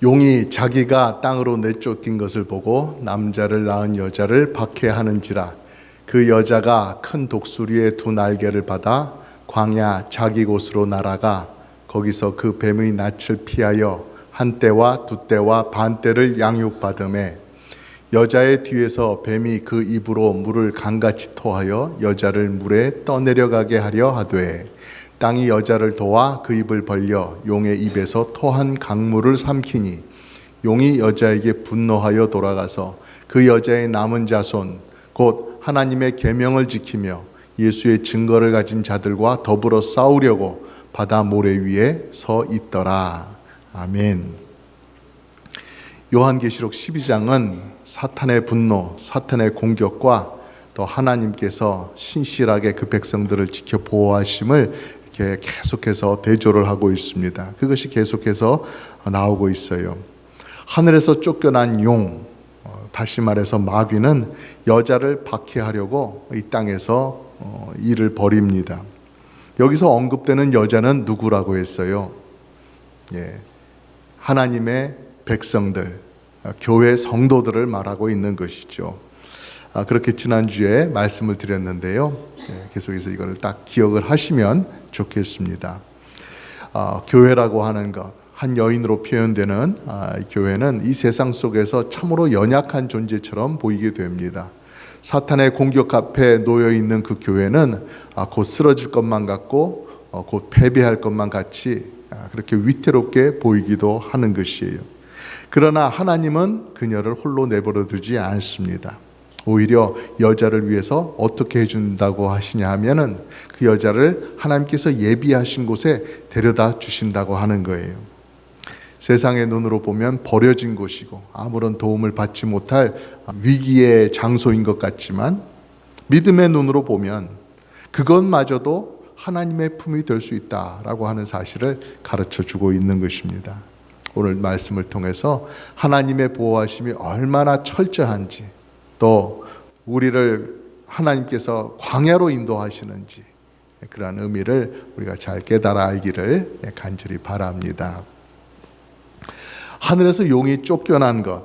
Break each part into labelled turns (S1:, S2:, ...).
S1: 용이 자기가 땅으로 내쫓긴 것을 보고 남자를 낳은 여자를 박해하는지라. 그 여자가 큰 독수리의 두 날개를 받아 광야 자기 곳으로 날아가 거기서 그 뱀의 낯을 피하여 한 때와 두 때와 반 때를 양육받음에 여자의 뒤에서 뱀이 그 입으로 물을 강같이 토하여 여자를 물에 떠내려가게 하려 하되 땅이 여자를 도와 그 입을 벌려 용의 입에서 토한 강물을 삼키니 용이 여자에게 분노하여 돌아가서 그 여자의 남은 자손 곧 하나님의 계명을 지키며 예수의 증거를 가진 자들과 더불어 싸우려고 바다 모래 위에 서 있더라. 아멘. 요한계시록 12장은 사탄의 분노, 사탄의 공격과 또 하나님께서 신실하게 그 백성들을 지켜 보호하심을 이렇게 계속해서 대조를 하고 있습니다. 그것이 계속해서 나오고 있어요. 하늘에서 쫓겨난 용, 다시 말해서 마귀는 여자를 박해하려고 이 땅에서 일을 벌입니다. 여기서 언급되는 여자는 누구라고 했어요? 하나님의 백성들, 교회 성도들을 말하고 있는 것이죠. 그렇게 지난주에 말씀을 드렸는데요. 계속해서 이걸 딱 기억을 하시면 좋겠습니다. 교회라고 하는 것, 한 여인으로 표현되는 이 교회는 이 세상 속에서 참으로 연약한 존재처럼 보이게 됩니다. 사탄의 공격 앞에 놓여 있는 그 교회는 곧 쓰러질 것만 같고 곧 패배할 것만 같이 그렇게 위태롭게 보이기도 하는 것이에요. 그러나 하나님은 그녀를 홀로 내버려 두지 않습니다. 오히려 여자를 위해서 어떻게 해준다고 하시냐 하면은 그 여자를 하나님께서 예비하신 곳에 데려다 주신다고 하는 거예요. 세상의 눈으로 보면 버려진 곳이고 아무런 도움을 받지 못할 위기의 장소인 것 같지만 믿음의 눈으로 보면 그것마저도 하나님의 품이 될 수 있다라고 하는 사실을 가르쳐 주고 있는 것입니다. 오늘 말씀을 통해서 하나님의 보호하심이 얼마나 철저한지 또 우리를 하나님께서 광야로 인도하시는지 그러한 의미를 우리가 잘 깨달아 알기를 간절히 바랍니다. 하늘에서 용이 쫓겨난 것,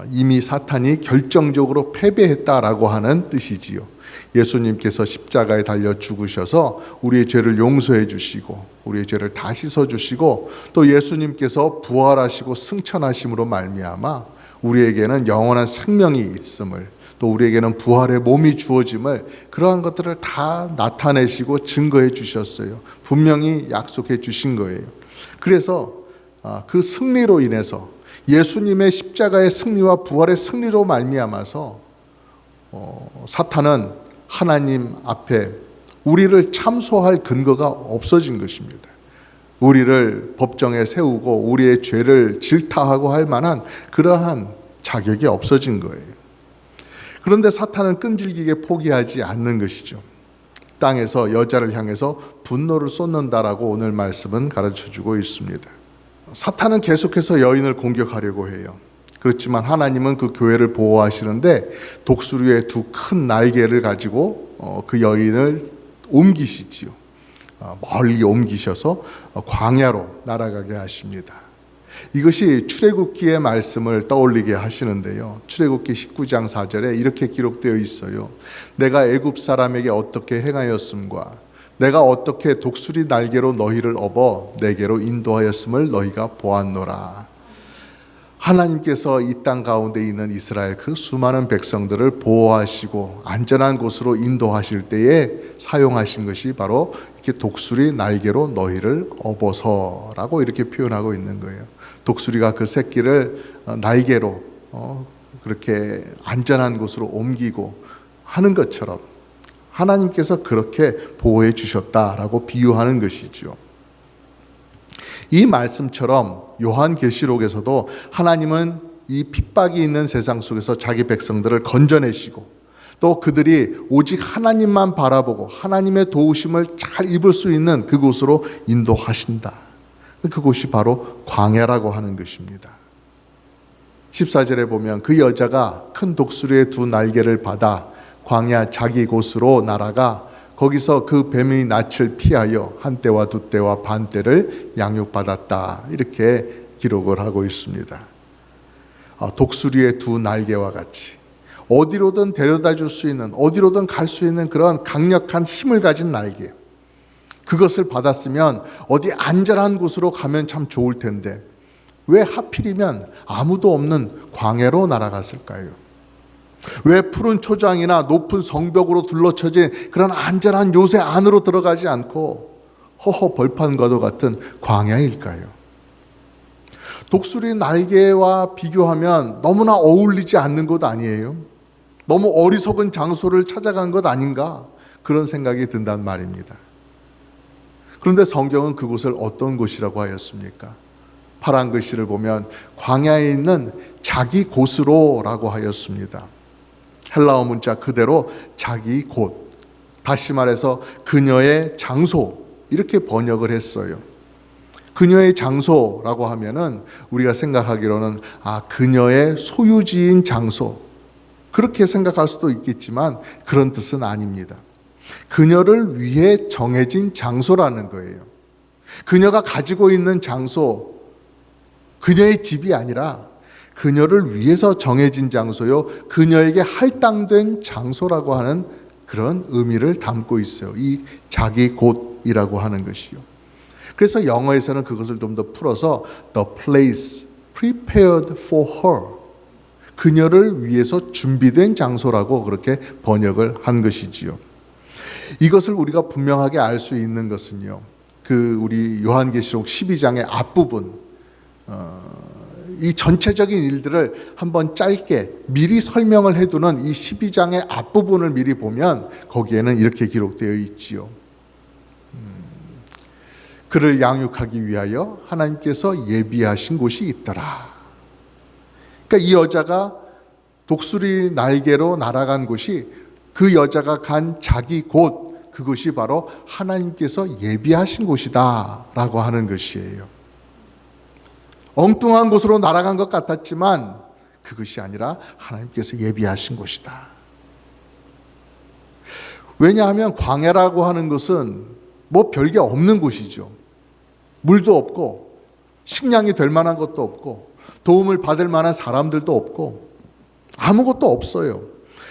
S1: 이미 사탄이 결정적으로 패배했다라고 하는 뜻이지요. 예수님께서 십자가에 달려 죽으셔서 우리의 죄를 용서해 주시고 우리의 죄를 다 씻어 주시고 또 예수님께서 부활하시고 승천하심으로 말미암아 우리에게는 영원한 생명이 있음을 또 우리에게는 부활의 몸이 주어짐을 그러한 것들을 다 나타내시고 증거해 주셨어요. 분명히 약속해 주신 거예요. 그래서 그 승리로 인해서 예수님의 십자가의 승리와 부활의 승리로 말미암아서 사탄은 하나님 앞에 우리를 참소할 근거가 없어진 것입니다. 우리를 법정에 세우고 우리의 죄를 질타하고 할 만한 그러한 자격이 없어진 거예요. 그런데 사탄은 끈질기게 포기하지 않는 것이죠. 땅에서 여자를 향해서 분노를 쏟는다라고 오늘 말씀은 가르쳐주고 있습니다. 사탄은 계속해서 여인을 공격하려고 해요. 그렇지만 하나님은 그 교회를 보호하시는데 독수리의 두 큰 날개를 가지고 그 여인을 옮기시지요. 멀리 옮기셔서 광야로 날아가게 하십니다. 이것이 출애굽기의 말씀을 떠올리게 하시는데요. 출애굽기 19장 4절에 이렇게 기록되어 있어요. 내가 애굽 사람에게 어떻게 행하였음과 내가 어떻게 독수리 날개로 너희를 업어 내게로 인도하였음을 너희가 보았노라. 하나님께서 이 땅 가운데 있는 이스라엘 그 수많은 백성들을 보호하시고 안전한 곳으로 인도하실 때에 사용하신 것이 바로 이렇게 독수리 날개로 너희를 업어서라고 이렇게 표현하고 있는 거예요. 독수리가 그 새끼를 날개로 그렇게 안전한 곳으로 옮기고 하는 것처럼 하나님께서 그렇게 보호해 주셨다라고 비유하는 것이죠. 이 말씀처럼 요한계시록에서도 하나님은 이 핍박이 있는 세상 속에서 자기 백성들을 건져내시고 또 그들이 오직 하나님만 바라보고 하나님의 도우심을 잘 입을 수 있는 그곳으로 인도하신다. 그곳이 바로 광야라고 하는 것입니다. 14절에 보면 그 여자가 큰 독수리의 두 날개를 받아 광야 자기 곳으로 날아가 거기서 그 뱀의 낯을 피하여 한 때와 두 때와 반 때를 양육받았다. 이렇게 기록을 하고 있습니다. 독수리의 두 날개와 같이 어디로든 데려다 줄 수 있는, 어디로든 갈 수 있는 그런 강력한 힘을 가진 날개. 그것을 받았으면 어디 안전한 곳으로 가면 참 좋을 텐데 왜 하필이면 아무도 없는 광야로 날아갔을까요? 왜 푸른 초장이나 높은 성벽으로 둘러쳐진 그런 안전한 요새 안으로 들어가지 않고 허허 벌판과도 같은 광야일까요? 독수리 날개와 비교하면 너무나 어울리지 않는 것 아니에요? 너무 어리석은 장소를 찾아간 것 아닌가? 그런 생각이 든단 말입니다. 그런데 성경은 그곳을 어떤 곳이라고 하였습니까? 파란 글씨를 보면 광야에 있는 자기 곳으로라고 하였습니다. 헬라어 문자 그대로 자기 곳, 다시 말해서 그녀의 장소, 이렇게 번역을 했어요. 그녀의 장소라고 하면은 우리가 생각하기로는 그녀의 소유지인 장소, 그렇게 생각할 수도 있겠지만 그런 뜻은 아닙니다. 그녀를 위해 정해진 장소라는 거예요. 그녀가 가지고 있는 장소, 그녀의 집이 아니라 그녀를 위해서 정해진 장소요, 그녀에게 할당된 장소라고 하는 그런 의미를 담고 있어요. 이 자기 곳이라고 하는 것이요. 그래서 영어에서는 그것을 좀 더 풀어서 the place prepared for her, 그녀를 위해서 준비된 장소라고 그렇게 번역을 한 것이지요. 이것을 우리가 분명하게 알 수 있는 것은요, 우리 요한계시록 12장의 앞부분, 이 전체적인 일들을 한번 짧게 미리 설명을 해두는 이 12장의 앞부분을 미리 보면 거기에는 이렇게 기록되어 있지요. 그를 양육하기 위하여 하나님께서 예비하신 곳이 있더라. 그러니까 이 여자가 독수리 날개로 날아간 곳이, 그 여자가 간 자기 곳, 그것이 바로 하나님께서 예비하신 곳이다 라고 하는 것이에요. 엉뚱한 곳으로 날아간 것 같았지만 그것이 아니라 하나님께서 예비하신 곳이다. 왜냐하면 광야라고 하는 것은 뭐 별게 없는 곳이죠. 물도 없고 식량이 될 만한 것도 없고 도움을 받을 만한 사람들도 없고 아무것도 없어요.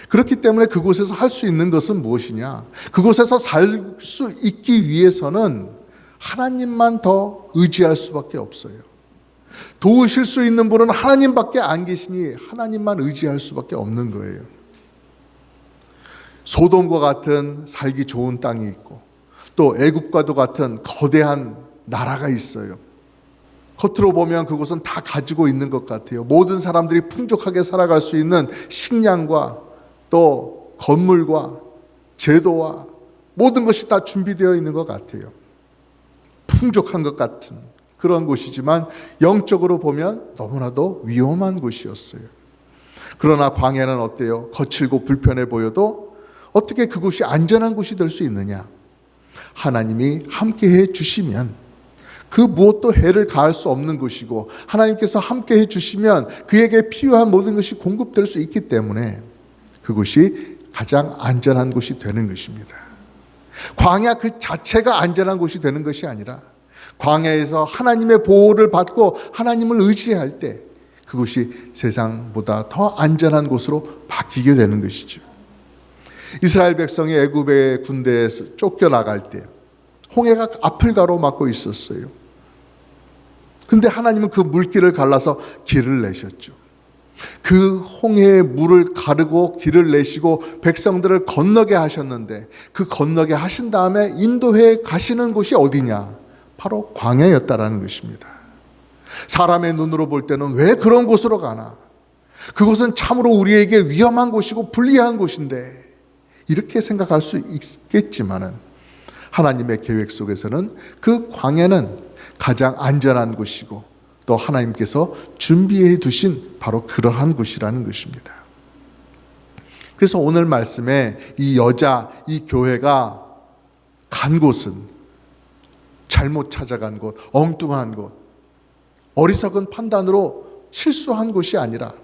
S1: 그렇기 때문에 그곳에서 할 수 있는 것은 무엇이냐? 그곳에서 살 수 있기 위해서는 하나님만 더 의지할 수밖에 없어요. 도우실 수 있는 분은 하나님밖에 안 계시니 하나님만 의지할 수밖에 없는 거예요. 소돔과 같은 살기 좋은 땅이 있고 또 애굽과도 같은 거대한 나라가 있어요. 겉으로 보면 그곳은 다 가지고 있는 것 같아요. 모든 사람들이 풍족하게 살아갈 수 있는 식량과 또 건물과 제도와 모든 것이 다 준비되어 있는 것 같아요. 풍족한 것 같은 그런 곳이지만 영적으로 보면 너무나도 위험한 곳이었어요. 그러나 광야는 어때요? 거칠고 불편해 보여도 어떻게 그곳이 안전한 곳이 될 수 있느냐? 하나님이 함께해 주시면 그 무엇도 해를 가할 수 없는 것이고 하나님께서 함께해 주시면 그에게 필요한 모든 것이 공급될 수 있기 때문에 그곳이 가장 안전한 곳이 되는 것입니다. 광야 그 자체가 안전한 곳이 되는 것이 아니라 광야에서 하나님의 보호를 받고 하나님을 의지할 때 그곳이 세상보다 더 안전한 곳으로 바뀌게 되는 것이죠. 이스라엘 백성이 애굽의 군대에서 쫓겨나갈 때 홍해가 앞을 가로막고 있었어요. 근데 하나님은 그 물길을 갈라서 길을 내셨죠. 그 홍해의 물을 가르고 길을 내시고 백성들을 건너게 하셨는데 그 건너게 하신 다음에 인도해 가시는 곳이 어디냐? 바로 광야였다라는 것입니다. 사람의 눈으로 볼 때는 왜 그런 곳으로 가나? 그곳은 참으로 우리에게 위험한 곳이고 불리한 곳인데 이렇게 생각할 수 있겠지만은 하나님의 계획 속에서는 그 광야는 가장 안전한 곳이고 또 하나님께서 준비해 두신 바로 그러한 곳이라는 것입니다. 그래서 오늘 말씀에 이 여자, 이 교회가 간 곳은 잘못 찾아간 곳, 엉뚱한 곳, 어리석은 판단으로 실수한 곳이 아니라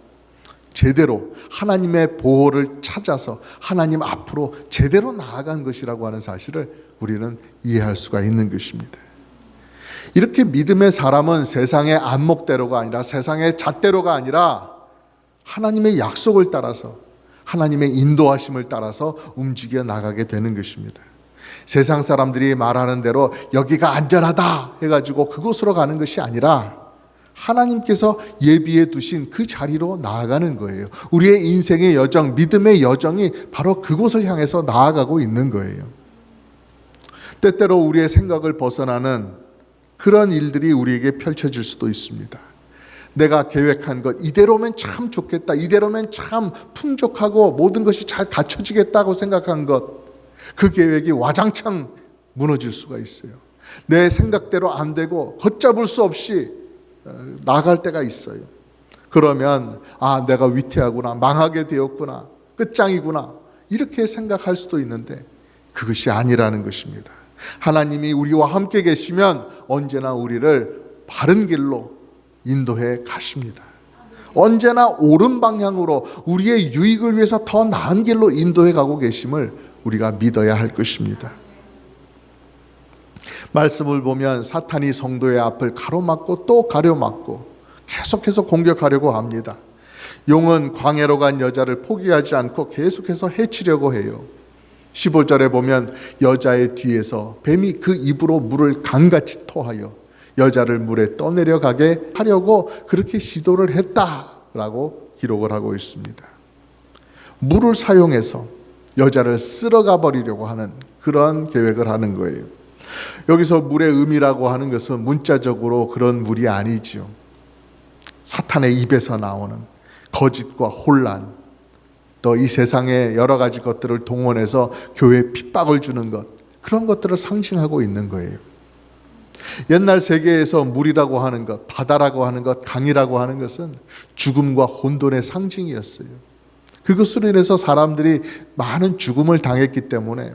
S1: 제대로 하나님의 보호를 찾아서 하나님 앞으로 제대로 나아간 것이라고 하는 사실을 우리는 이해할 수가 있는 것입니다. 이렇게 믿음의 사람은 세상의 안목대로가 아니라 세상의 잣대로가 아니라 하나님의 약속을 따라서 하나님의 인도하심을 따라서 움직여 나가게 되는 것입니다. 세상 사람들이 말하는 대로 여기가 안전하다 해가지고 그곳으로 가는 것이 아니라 하나님께서 예비해 두신 그 자리로 나아가는 거예요. 우리의 인생의 여정, 믿음의 여정이 바로 그곳을 향해서 나아가고 있는 거예요. 때때로 우리의 생각을 벗어나는 그런 일들이 우리에게 펼쳐질 수도 있습니다. 내가 계획한 것 이대로면 참 좋겠다, 이대로면 참 풍족하고 모든 것이 잘 갖춰지겠다고 생각한 것, 그 계획이 와장창 무너질 수가 있어요. 내 생각대로 안 되고 걷잡을 수 없이 나갈 때가 있어요. 그러면 내가 위태하구나, 망하게 되었구나, 끝장이구나 이렇게 생각할 수도 있는데 그것이 아니라는 것입니다. 하나님이 우리와 함께 계시면 언제나 우리를 바른 길로 인도해 가십니다. 언제나 옳은 방향으로 우리의 유익을 위해서 더 나은 길로 인도해 가고 계심을 우리가 믿어야 할 것입니다. 말씀을 보면 사탄이 성도의 앞을 가로막고 또 가로막고 계속해서 공격하려고 합니다. 용은 광야로 간 여자를 포기하지 않고 계속해서 해치려고 해요. 15절에 보면 여자의 뒤에서 뱀이 그 입으로 물을 강같이 토하여 여자를 물에 떠내려가게 하려고 그렇게 시도를 했다라고 기록을 하고 있습니다. 물을 사용해서 여자를 쓸어가 버리려고 하는 그런 계획을 하는 거예요. 여기서 물의 의미라고 하는 것은 문자적으로 그런 물이 아니지요. 사탄의 입에서 나오는 거짓과 혼란, 또 이 세상의 여러 가지 것들을 동원해서 교회에 핍박을 주는 것, 그런 것들을 상징하고 있는 거예요. 옛날 세계에서 물이라고 하는 것, 바다라고 하는 것, 강이라고 하는 것은 죽음과 혼돈의 상징이었어요. 그것으로 인해서 사람들이 많은 죽음을 당했기 때문에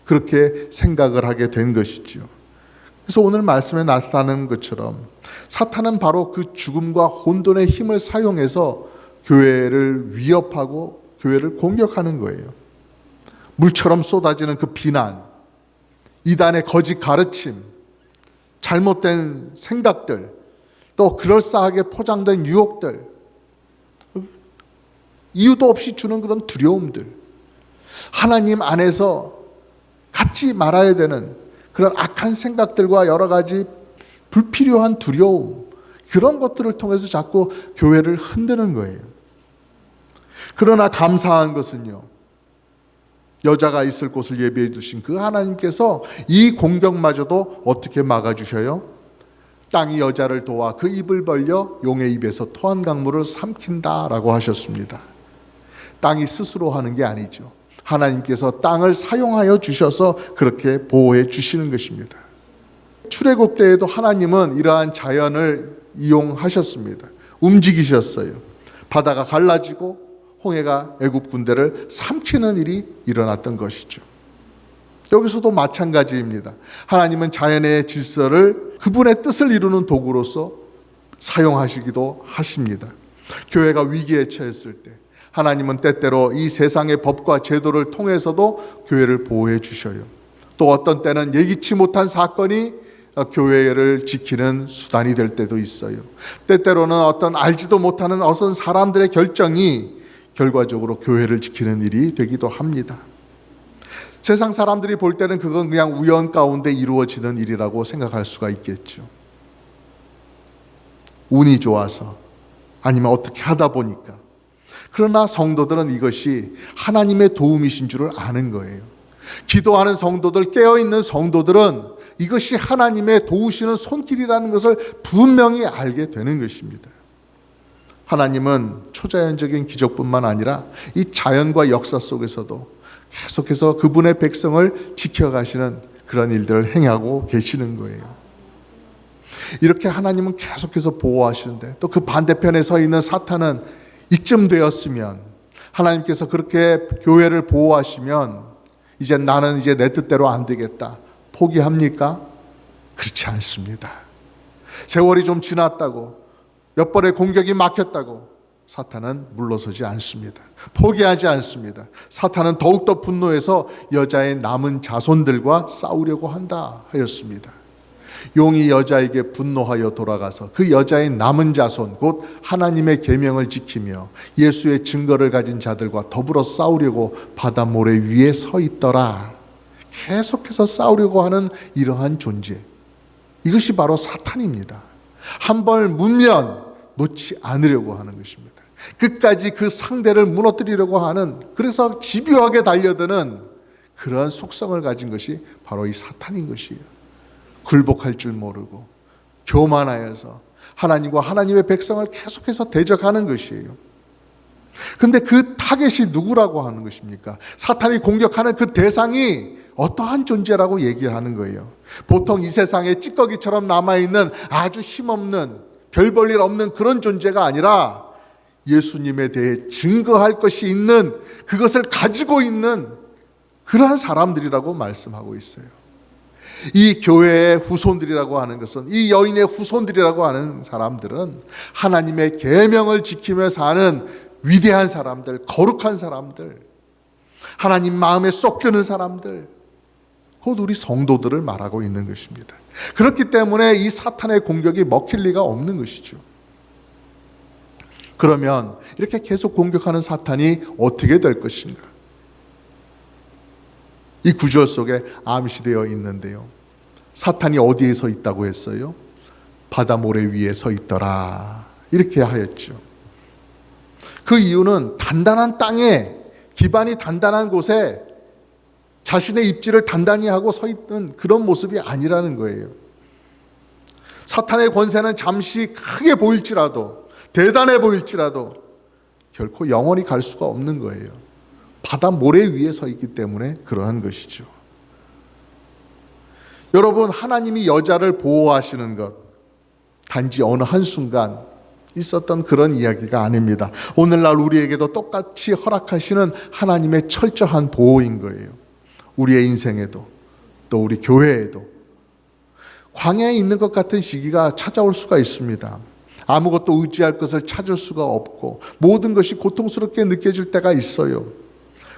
S1: 그렇게 생각을 하게 된 것이죠. 그래서 오늘 말씀에 나타나는 것처럼 사탄은 바로 그 죽음과 혼돈의 힘을 사용해서 교회를 위협하고 교회를 공격하는 거예요. 물처럼 쏟아지는 그 비난, 이단의 거짓 가르침, 잘못된 생각들, 또 그럴싸하게 포장된 유혹들, 이유도 없이 주는 그런 두려움들, 하나님 안에서 갖지 말아야 되는 그런 악한 생각들과 여러 가지 불필요한 두려움, 그런 것들을 통해서 자꾸 교회를 흔드는 거예요. 그러나 감사한 것은요, 여자가 있을 곳을 예비해 두신 그 하나님께서 이 공격마저도 어떻게 막아주셔요? 땅이 여자를 도와 그 입을 벌려 용의 입에서 토한 강물을 삼킨다라고 하셨습니다. 땅이 스스로 하는 게 아니죠. 하나님께서 땅을 사용하여 주셔서 그렇게 보호해 주시는 것입니다. 출애굽 때에도 하나님은 이러한 자연을 이용하셨습니다. 움직이셨어요. 바다가 갈라지고 홍해가 애굽 군대를 삼키는 일이 일어났던 것이죠. 여기서도 마찬가지입니다. 하나님은 자연의 질서를 그분의 뜻을 이루는 도구로서 사용하시기도 하십니다. 교회가 위기에 처했을 때 하나님은 때때로 이 세상의 법과 제도를 통해서도 교회를 보호해 주셔요. 또 어떤 때는 예기치 못한 사건이 교회를 지키는 수단이 될 때도 있어요. 때때로는 어떤 알지도 못하는 어떤 사람들의 결정이 결과적으로 교회를 지키는 일이 되기도 합니다. 세상 사람들이 볼 때는 그건 그냥 우연 가운데 이루어지는 일이라고 생각할 수가 있겠죠. 운이 좋아서 아니면 어떻게 하다 보니까. 그러나 성도들은 이것이 하나님의 도움이신 줄을 아는 거예요. 기도하는 성도들, 깨어있는 성도들은 이것이 하나님의 도우시는 손길이라는 것을 분명히 알게 되는 것입니다. 하나님은 초자연적인 기적뿐만 아니라 이 자연과 역사 속에서도 계속해서 그분의 백성을 지켜가시는 그런 일들을 행하고 계시는 거예요. 이렇게 하나님은 계속해서 보호하시는데 또 그 반대편에 서 있는 사탄은 이쯤 되었으면, 하나님께서 그렇게 교회를 보호하시면 이제 나는 이제 내 뜻대로 안 되겠다, 포기합니까? 그렇지 않습니다. 세월이 좀 지났다고, 몇 번의 공격이 막혔다고 사탄은 물러서지 않습니다. 포기하지 않습니다. 사탄은 더욱더 분노해서 여자의 남은 자손들과 싸우려고 한다 하였습니다. 용이 여자에게 분노하여 돌아가서 그 여자의 남은 자손 곧 하나님의 계명을 지키며 예수의 증거를 가진 자들과 더불어 싸우려고 바다 모래 위에 서 있더라. 계속해서 싸우려고 하는 이러한 존재, 이것이 바로 사탄입니다. 한 번 문면 놓지 않으려고 하는 것입니다. 끝까지 그 상대를 무너뜨리려고 하는, 그래서 집요하게 달려드는 그러한 속성을 가진 것이 바로 이 사탄인 것이에요. 굴복할 줄 모르고 교만하여서 하나님과 하나님의 백성을 계속해서 대적하는 것이에요. 근데 그 타겟이 누구라고 하는 것입니까? 사탄이 공격하는 그 대상이 어떠한 존재라고 얘기하는 거예요. 보통 이 세상에 찌꺼기처럼 남아있는 아주 힘없는 별 볼 일 없는 그런 존재가 아니라 예수님에 대해 증거할 것이 있는, 그것을 가지고 있는 그러한 사람들이라고 말씀하고 있어요. 이 교회의 후손들이라고 하는 것은, 이 여인의 후손들이라고 하는 사람들은 하나님의 계명을 지키며 사는 위대한 사람들, 거룩한 사람들, 하나님 마음에 쏙 드는 사람들, 곧 우리 성도들을 말하고 있는 것입니다. 그렇기 때문에 이 사탄의 공격이 먹힐 리가 없는 것이죠. 그러면 이렇게 계속 공격하는 사탄이 어떻게 될 것인가? 이 구절 속에 암시되어 있는데요. 사탄이 어디에 서 있다고 했어요? 바다 모래 위에 서 있더라. 이렇게 하였죠. 그 이유는 단단한 땅에, 기반이 단단한 곳에 자신의 입지를 단단히 하고 서 있는 그런 모습이 아니라는 거예요. 사탄의 권세는 잠시 크게 보일지라도, 대단해 보일지라도 결코 영원히 갈 수가 없는 거예요. 바다 모래 위에 서 있기 때문에 그러한 것이죠. 여러분, 하나님이 여자를 보호하시는 것, 단지 어느 한순간 있었던 그런 이야기가 아닙니다. 오늘날 우리에게도 똑같이 허락하시는 하나님의 철저한 보호인 거예요. 우리의 인생에도, 또 우리 교회에도 광야에 있는 것 같은 시기가 찾아올 수가 있습니다. 아무것도 의지할 것을 찾을 수가 없고 모든 것이 고통스럽게 느껴질 때가 있어요.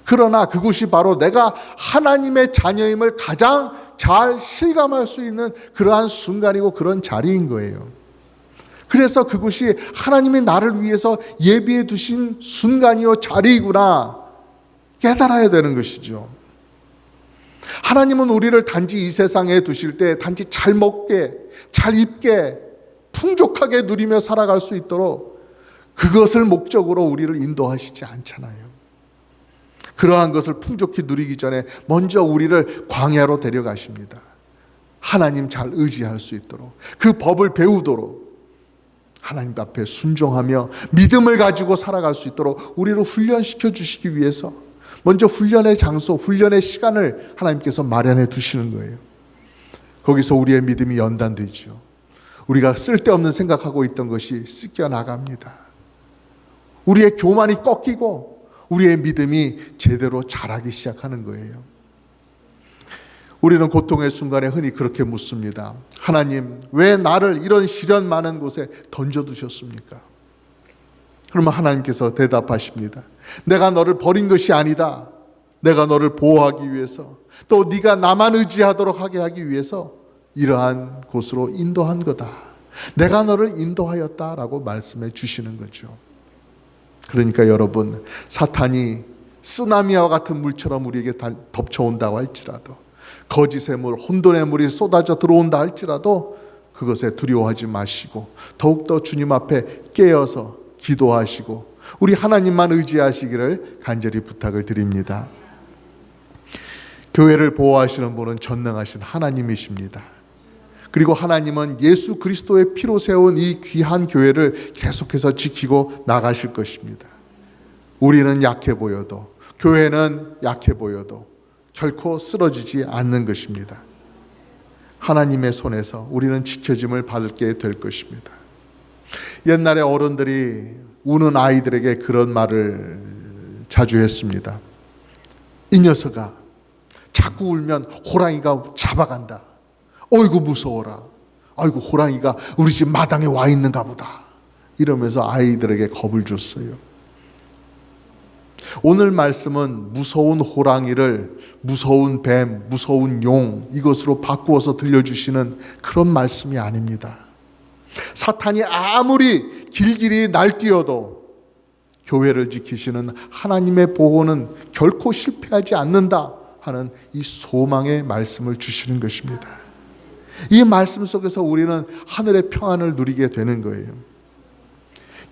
S1: 그러나 그곳이 바로 내가 하나님의 자녀임을 가장 잘 실감할 수 있는 그러한 순간이고 그런 자리인 거예요. 그래서 그곳이 하나님이 나를 위해서 예비해 두신 순간이요 자리이구나 깨달아야 되는 것이죠. 하나님은 우리를 단지 이 세상에 두실 때 단지 잘 먹게, 잘 입게, 풍족하게 누리며 살아갈 수 있도록 그것을 목적으로 우리를 인도하시지 않잖아요. 그러한 것을 풍족히 누리기 전에 먼저 우리를 광야로 데려가십니다. 하나님 잘 의지할 수 있도록, 그 법을 배우도록, 하나님 앞에 순종하며 믿음을 가지고 살아갈 수 있도록 우리를 훈련시켜 주시기 위해서 먼저 훈련의 장소, 훈련의 시간을 하나님께서 마련해 두시는 거예요. 거기서 우리의 믿음이 연단되죠. 우리가 쓸데없는 생각하고 있던 것이 씻겨 나갑니다. 우리의 교만이 꺾이고 우리의 믿음이 제대로 자라기 시작하는 거예요. 우리는 고통의 순간에 흔히 그렇게 묻습니다. 하나님, 왜 나를 이런 시련 많은 곳에 던져두셨습니까? 그러면 하나님께서 대답하십니다. 내가 너를 버린 것이 아니다. 내가 너를 보호하기 위해서, 또 네가 나만 의지하도록 하게 하기 위해서 이러한 곳으로 인도한 거다. 내가 너를 인도하였다라고 말씀해 주시는 거죠. 그러니까 여러분, 사탄이 쓰나미와 같은 물처럼 우리에게 덮쳐온다고 할지라도, 거짓의 물, 혼돈의 물이 쏟아져 들어온다 할지라도 그것에 두려워하지 마시고 더욱더 주님 앞에 깨어서 기도하시고 우리 하나님만 의지하시기를 간절히 부탁을 드립니다. 교회를 보호하시는 분은 전능하신 하나님이십니다. 그리고 하나님은 예수 그리스도의 피로 세운 이 귀한 교회를 계속해서 지키고 나가실 것입니다. 우리는 약해 보여도, 교회는 약해 보여도 결코 쓰러지지 않는 것입니다. 하나님의 손에서 우리는 지켜짐을 받게 될 것입니다. 옛날에 어른들이 우는 아이들에게 그런 말을 자주 했습니다. 이 녀석아, 자꾸 울면 호랑이가 잡아간다. 어이구 무서워라. 아이고 호랑이가 우리 집 마당에 와 있는가 보다. 이러면서 아이들에게 겁을 줬어요. 오늘 말씀은 무서운 호랑이를 무서운 뱀, 무서운 용 이것으로 바꾸어서 들려주시는 그런 말씀이 아닙니다. 사탄이 아무리 길길이 날뛰어도 교회를 지키시는 하나님의 보호는 결코 실패하지 않는다 하는 이 소망의 말씀을 주시는 것입니다. 이 말씀 속에서 우리는 하늘의 평안을 누리게 되는 거예요.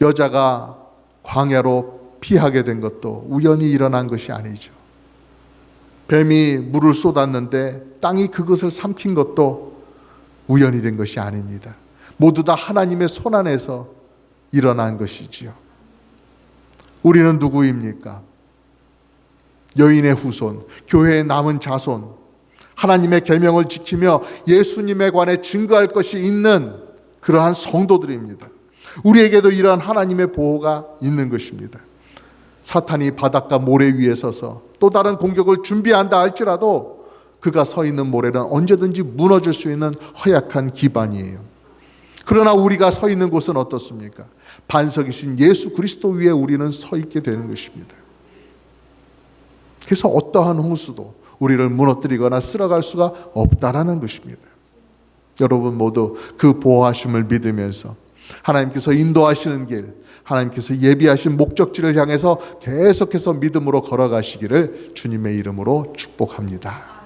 S1: 여자가 광야로 피하게 된 것도 우연히 일어난 것이 아니죠. 뱀이 물을 쏟았는데 땅이 그것을 삼킨 것도 우연히 된 것이 아닙니다. 모두 다 하나님의 손 안에서 일어난 것이지요. 우리는 누구입니까? 여인의 후손, 교회의 남은 자손, 하나님의 계명을 지키며 예수님에 관해 증거할 것이 있는 그러한 성도들입니다. 우리에게도 이러한 하나님의 보호가 있는 것입니다. 사탄이 바닷가 모래 위에 서서 또 다른 공격을 준비한다 할지라도 그가 서 있는 모래는 언제든지 무너질 수 있는 허약한 기반이에요. 그러나 우리가 서 있는 곳은 어떻습니까? 반석이신 예수 그리스도 위에 우리는 서 있게 되는 것입니다. 그래서 어떠한 홍수도 우리를 무너뜨리거나 쓸어갈 수가 없다라는 것입니다. 여러분 모두 그 보호하심을 믿으면서 하나님께서 인도하시는 길, 하나님께서 예비하신 목적지를 향해서 계속해서 믿음으로 걸어가시기를 주님의 이름으로 축복합니다.